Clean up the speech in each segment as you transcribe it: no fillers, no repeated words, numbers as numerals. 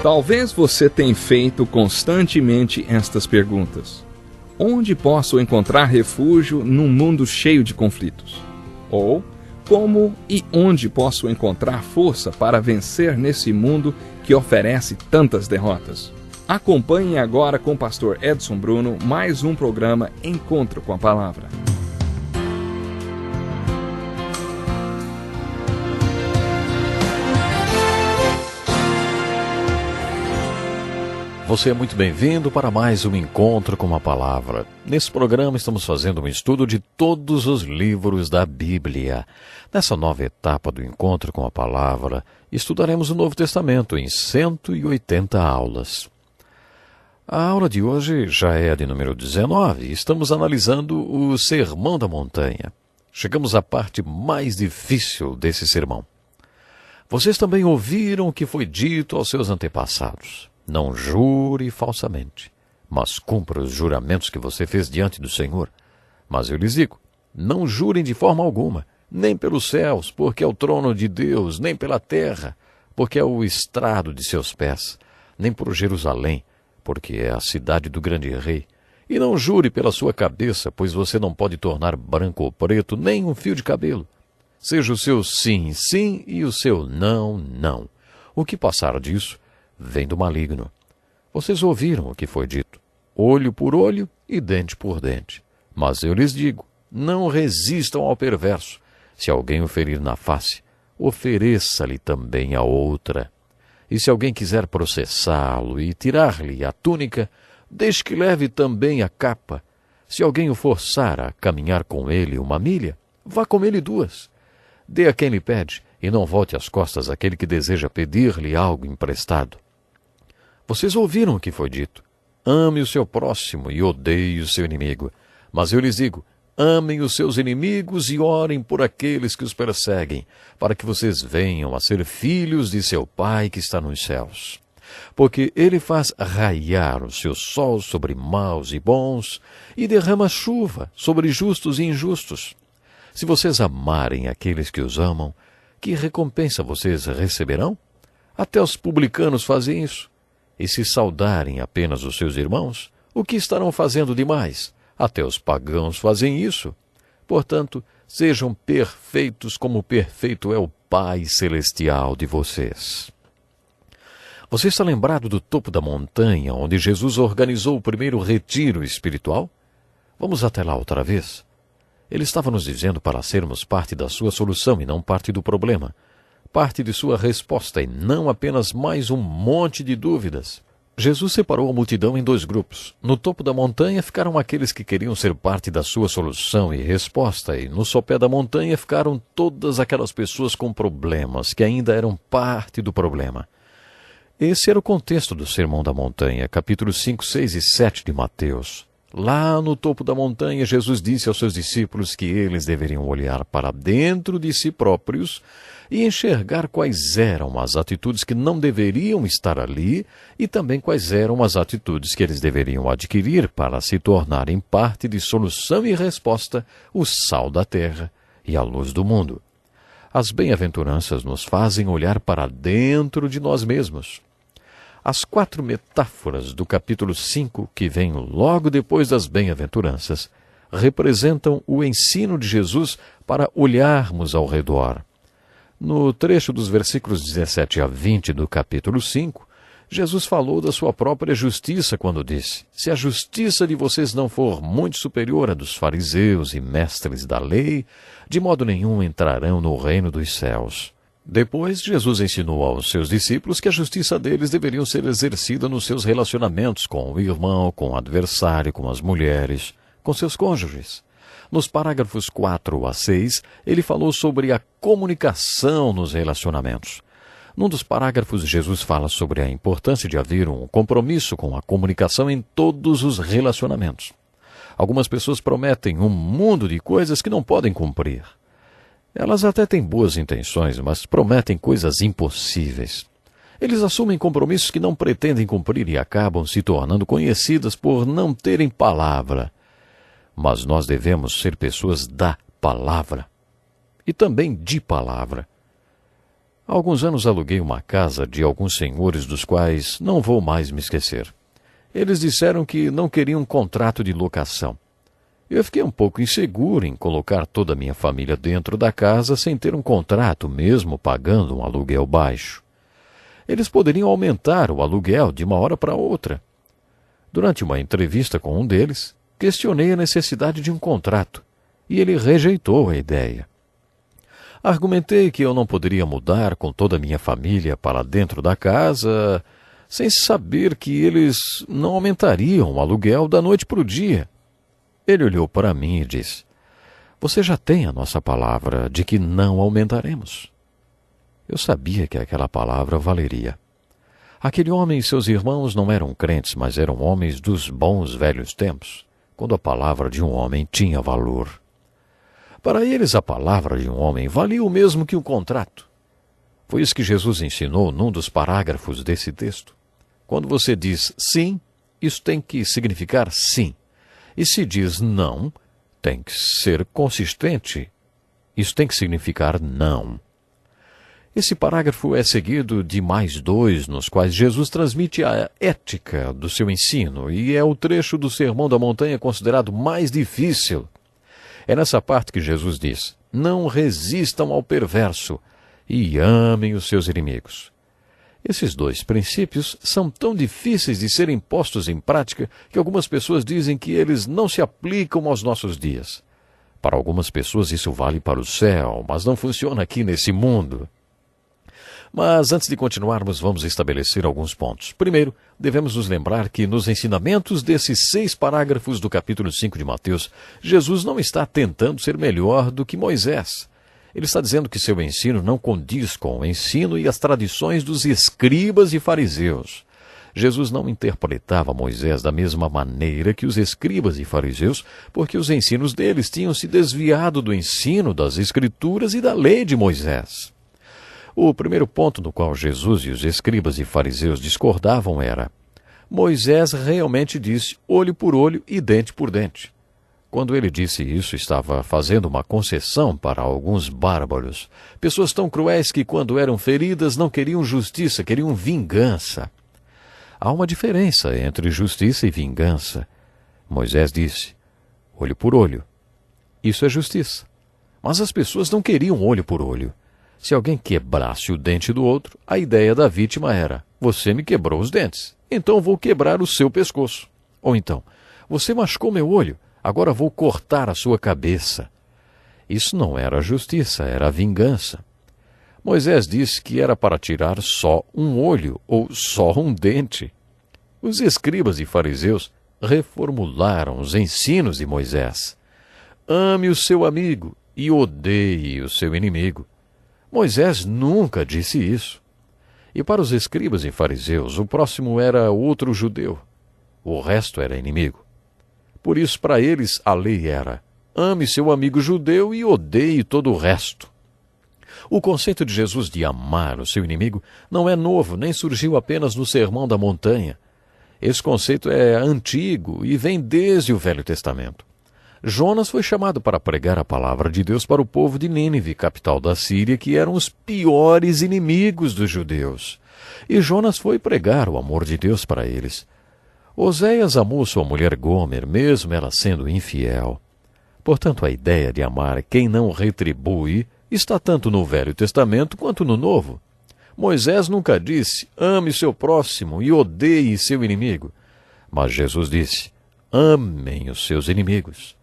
Talvez você tenha feito constantemente estas perguntas. Onde posso encontrar refúgio num mundo cheio de conflitos? Ou, como e onde posso encontrar força para vencer nesse mundo que oferece tantas derrotas? Acompanhe agora com o pastor Edson Bruno mais um programa Encontro com a Palavra. Você é muito bem-vindo para mais um Encontro com a Palavra. Nesse programa estamos fazendo um estudo de todos os livros da Bíblia. Nessa nova etapa do Encontro com a Palavra, estudaremos o Novo Testamento em 180 aulas. A aula de hoje já é a de número 19 e estamos analisando o Sermão da Montanha. Chegamos à parte mais difícil desse sermão. Vocês também ouviram o que foi dito aos seus antepassados. Não jure falsamente, mas cumpra os juramentos que você fez diante do Senhor. Mas eu lhes digo, não jurem de forma alguma, nem pelos céus, porque é o trono de Deus, nem pela terra, porque é o estrado de seus pés, nem por Jerusalém, porque é a cidade do grande rei. E não jure pela sua cabeça, pois você não pode tornar branco ou preto nem um fio de cabelo. Seja o seu sim, sim, e o seu não, não. O que passar disso vem do maligno. Vocês ouviram o que foi dito, olho por olho e dente por dente. Mas eu lhes digo, não resistam ao perverso. Se alguém o ferir na face, ofereça-lhe também a outra. E se alguém quiser processá-lo e tirar-lhe a túnica, deixe que leve também a capa. Se alguém o forçar a caminhar com ele 1 milha, vá com ele 2. Dê a quem lhe pede, e não volte as costas àquele que deseja pedir-lhe algo emprestado. Vocês ouviram o que foi dito. Ame o seu próximo e odeie o seu inimigo. Mas eu lhes digo, amem os seus inimigos e orem por aqueles que os perseguem, para que vocês venham a ser filhos de seu Pai que está nos céus. Porque ele faz raiar o seu sol sobre maus e bons, e derrama chuva sobre justos e injustos. Se vocês amarem aqueles que os amam, que recompensa vocês receberão? Até os publicanos fazem isso. E se saudarem apenas os seus irmãos, o que estarão fazendo demais? Até os pagãos fazem isso. Portanto, sejam perfeitos como perfeito é o Pai Celestial de vocês. Você está lembrado do topo da montanha, onde Jesus organizou o primeiro retiro espiritual? Vamos até lá outra vez. Ele estava nos dizendo para sermos parte da sua solução e não parte do problema. Parte de sua resposta e não apenas mais um monte de dúvidas. Jesus separou a multidão em 2 grupos. No topo da montanha ficaram aqueles que queriam ser parte da sua solução e resposta, e no sopé da montanha ficaram todas aquelas pessoas com problemas, que ainda eram parte do problema. Esse era o contexto do Sermão da Montanha, capítulos 5, 6 e 7 de Mateus. Lá no topo da montanha, Jesus disse aos seus discípulos que eles deveriam olhar para dentro de si próprios e enxergar quais eram as atitudes que não deveriam estar ali e também quais eram as atitudes que eles deveriam adquirir para se tornarem parte de solução e resposta, o sal da terra e a luz do mundo. As bem-aventuranças nos fazem olhar para dentro de nós mesmos. As 4 metáforas do capítulo 5, que vêm logo depois das bem-aventuranças, representam o ensino de Jesus para olharmos ao redor. No trecho dos versículos 17 a 20 do capítulo 5, Jesus falou da sua própria justiça quando disse: se a justiça de vocês não for muito superior à dos fariseus e mestres da lei, de modo nenhum entrarão no reino dos céus. Depois, Jesus ensinou aos seus discípulos que a justiça deles deveria ser exercida nos seus relacionamentos com o irmão, com o adversário, com as mulheres, com seus cônjuges. Nos parágrafos 4 a 6, ele falou sobre a comunicação nos relacionamentos. Num dos parágrafos, Jesus fala sobre a importância de haver um compromisso com a comunicação em todos os relacionamentos. Algumas pessoas prometem um mundo de coisas que não podem cumprir. Elas até têm boas intenções, mas prometem coisas impossíveis. Eles assumem compromissos que não pretendem cumprir e acabam se tornando conhecidas por não terem palavra. Mas nós devemos ser pessoas da palavra e também de palavra. Há alguns anos aluguei uma casa de alguns senhores dos quais não vou mais me esquecer. Eles disseram que não queriam um contrato de locação. Eu fiquei um pouco inseguro em colocar toda a minha família dentro da casa sem ter um contrato, mesmo pagando um aluguel baixo. Eles poderiam aumentar o aluguel de uma hora para outra. Durante uma entrevista com um deles, questionei a necessidade de um contrato, e ele rejeitou a ideia. Argumentei que eu não poderia mudar com toda a minha família para dentro da casa, sem saber que eles não aumentariam o aluguel da noite para o dia. Ele olhou para mim e disse: "Você já tem a nossa palavra de que não aumentaremos." Eu sabia que aquela palavra valeria. Aquele homem e seus irmãos não eram crentes, mas eram homens dos bons velhos tempos, quando a palavra de um homem tinha valor. Para eles, a palavra de um homem valia o mesmo que um contrato. Foi isso que Jesus ensinou num dos parágrafos desse texto. Quando você diz sim, isso tem que significar sim. E se diz não, tem que ser consistente. Isso tem que significar não. Esse parágrafo é seguido de mais dois, nos quais Jesus transmite a ética do seu ensino, e é o trecho do Sermão da Montanha considerado mais difícil. É nessa parte que Jesus diz: "Não resistam ao perverso e amem os seus inimigos." Esses dois princípios são tão difíceis de serem postos em prática que algumas pessoas dizem que eles não se aplicam aos nossos dias. Para algumas pessoas isso vale para o céu, mas não funciona aqui nesse mundo. Mas antes de continuarmos, vamos estabelecer alguns pontos. Primeiro, devemos nos lembrar que nos ensinamentos desses 6 parágrafos do capítulo 5 de Mateus, Jesus não está tentando ser melhor do que Moisés. Ele está dizendo que seu ensino não condiz com o ensino e as tradições dos escribas e fariseus. Jesus não interpretava Moisés da mesma maneira que os escribas e fariseus, porque os ensinos deles tinham se desviado do ensino das Escrituras e da lei de Moisés. O primeiro ponto no qual Jesus e os escribas e fariseus discordavam era: Moisés realmente disse olho por olho e dente por dente. Quando ele disse isso, estava fazendo uma concessão para alguns bárbaros, pessoas tão cruéis que, quando eram feridas, não queriam justiça, queriam vingança. Há uma diferença entre justiça e vingança. Moisés disse olho por olho. Isso é justiça. Mas as pessoas não queriam olho por olho. Se alguém quebrasse o dente do outro, a ideia da vítima era: você me quebrou os dentes, então vou quebrar o seu pescoço. Ou então: você machucou meu olho, agora vou cortar a sua cabeça. Isso não era justiça, era vingança. Moisés disse que era para tirar só um olho ou só um dente. Os escribas e fariseus reformularam os ensinos de Moisés. Ame o seu amigo e odeie o seu inimigo. Moisés nunca disse isso. E para os escribas e fariseus, o próximo era outro judeu. O resto era inimigo. Por isso, para eles, a lei era: ame seu amigo judeu e odeie todo o resto. O conceito de Jesus de amar o seu inimigo não é novo, nem surgiu apenas no Sermão da Montanha. Esse conceito é antigo e vem desde o Velho Testamento. Jonas foi chamado para pregar a palavra de Deus para o povo de Nínive, capital da Síria, que eram os piores inimigos dos judeus. E Jonas foi pregar o amor de Deus para eles. Oséias amou sua mulher Gomer, mesmo ela sendo infiel. Portanto, a ideia de amar quem não retribui está tanto no Velho Testamento quanto no Novo. Moisés nunca disse: ame seu próximo e odeie seu inimigo. Mas Jesus disse: amem os seus inimigos.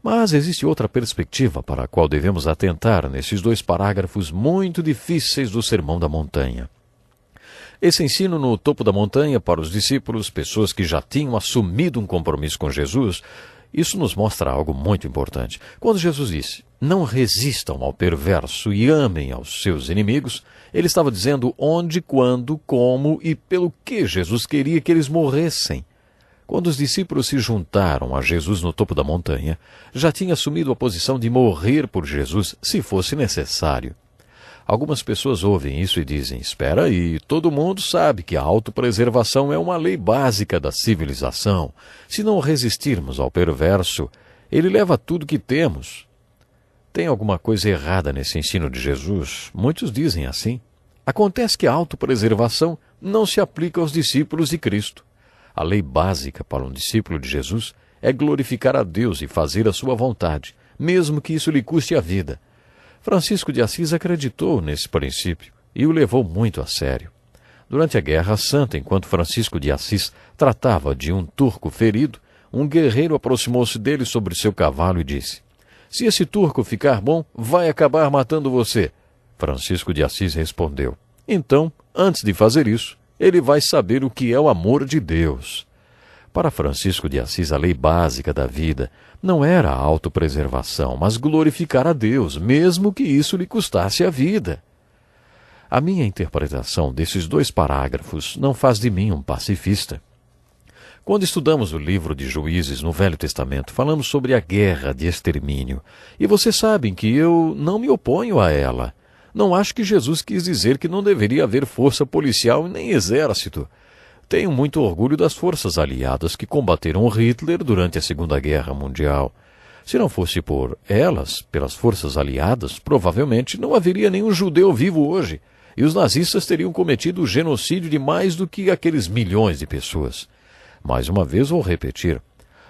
Mas existe outra perspectiva para a qual devemos atentar nesses 2 parágrafos muito difíceis do Sermão da Montanha. Esse ensino no topo da montanha para os discípulos, pessoas que já tinham assumido um compromisso com Jesus, isso nos mostra algo muito importante. Quando Jesus disse: não resistam ao perverso e amem aos seus inimigos, ele estava dizendo onde, quando, como e pelo que Jesus queria que eles morressem. Quando os discípulos se juntaram a Jesus no topo da montanha, já tinha assumido a posição de morrer por Jesus se fosse necessário. Algumas pessoas ouvem isso e dizem: espera aí, todo mundo sabe que a autopreservação é uma lei básica da civilização. Se não resistirmos ao perverso, ele leva tudo que temos. Tem alguma coisa errada nesse ensino de Jesus? Muitos dizem assim. Acontece que a autopreservação não se aplica aos discípulos de Cristo. A lei básica para um discípulo de Jesus é glorificar a Deus e fazer a sua vontade, mesmo que isso lhe custe a vida. Francisco de Assis acreditou nesse princípio e o levou muito a sério. Durante a Guerra Santa, enquanto Francisco de Assis tratava de um turco ferido, um guerreiro aproximou-se dele sobre seu cavalo e disse: "Se esse turco ficar bom, vai acabar matando você." Francisco de Assis respondeu: "Então, antes de fazer isso, ele vai saber o que é o amor de Deus." Para Francisco de Assis, a lei básica da vida não era a autopreservação, mas glorificar a Deus, mesmo que isso lhe custasse a vida. A minha interpretação desses 2 parágrafos não faz de mim um pacifista. Quando estudamos o livro de Juízes no Velho Testamento, falamos sobre a guerra de extermínio. E vocês sabem que eu não me oponho a ela. Não acho que Jesus quis dizer que não deveria haver força policial nem exército. Tenho muito orgulho das forças aliadas que combateram Hitler durante a Segunda Guerra Mundial. Se não fosse por elas, pelas forças aliadas, provavelmente não haveria nenhum judeu vivo hoje. E os nazistas teriam cometido o genocídio de mais do que aqueles milhões de pessoas. Mais uma vez vou repetir.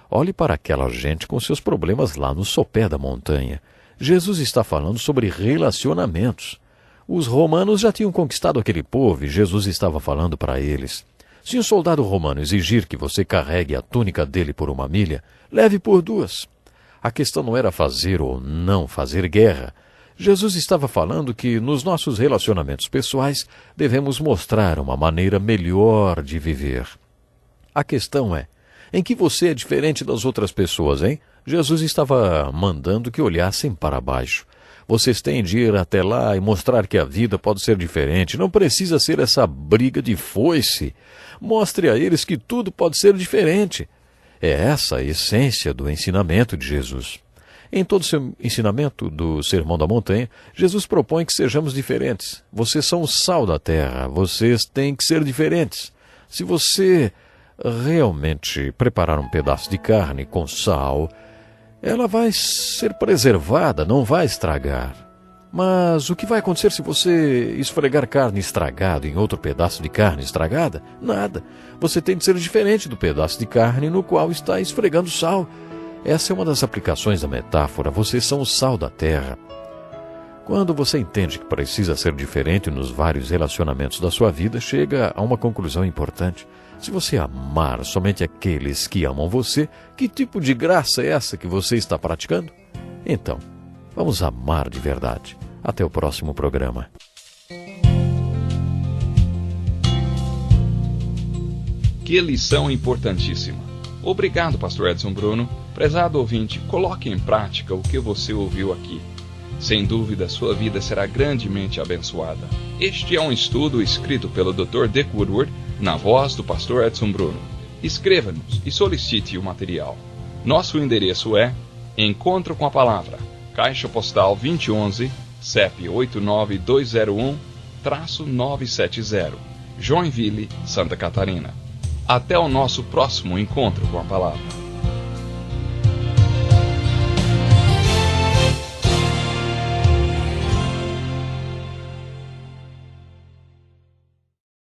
Olhe para aquela gente com seus problemas lá no sopé da montanha. Jesus está falando sobre relacionamentos. Os romanos já tinham conquistado aquele povo e Jesus estava falando para eles: se um soldado romano exigir que você carregue a túnica dele por 1 milha, leve por 2. A questão não era fazer ou não fazer guerra. Jesus estava falando que nos nossos relacionamentos pessoais devemos mostrar uma maneira melhor de viver. A questão é, em que você é diferente das outras pessoas, hein? Jesus estava mandando que olhassem para baixo. Vocês têm de ir até lá e mostrar que a vida pode ser diferente. Não precisa ser essa briga de foice. Mostre a eles que tudo pode ser diferente. É essa a essência do ensinamento de Jesus. Em todo o seu ensinamento do Sermão da Montanha, Jesus propõe que sejamos diferentes. Vocês são o sal da terra. Vocês têm que ser diferentes. Se você realmente preparar um pedaço de carne com sal, ela vai ser preservada, não vai estragar. Mas o que vai acontecer se você esfregar carne estragada em outro pedaço de carne estragada? Nada. Você tem de ser diferente do pedaço de carne no qual está esfregando sal. Essa é uma das aplicações da metáfora. Vocês são o sal da terra. Quando você entende que precisa ser diferente nos vários relacionamentos da sua vida, chega a uma conclusão importante. Se você amar somente aqueles que amam você, que tipo de graça é essa que você está praticando? Então, vamos amar de verdade. Até o próximo programa. Que lição importantíssima. Obrigado, Pastor Edson Bruno. Prezado ouvinte, coloque em prática o que você ouviu aqui. Sem dúvida, sua vida será grandemente abençoada. Este é um estudo escrito pelo Dr. Dick Woodward, na voz do Pastor Edson Bruno. Escreva-nos e solicite o material. Nosso endereço é Encontro com a Palavra, Caixa Postal 2011, CEP 89201-970, Joinville, Santa Catarina. Até o nosso próximo Encontro com a Palavra.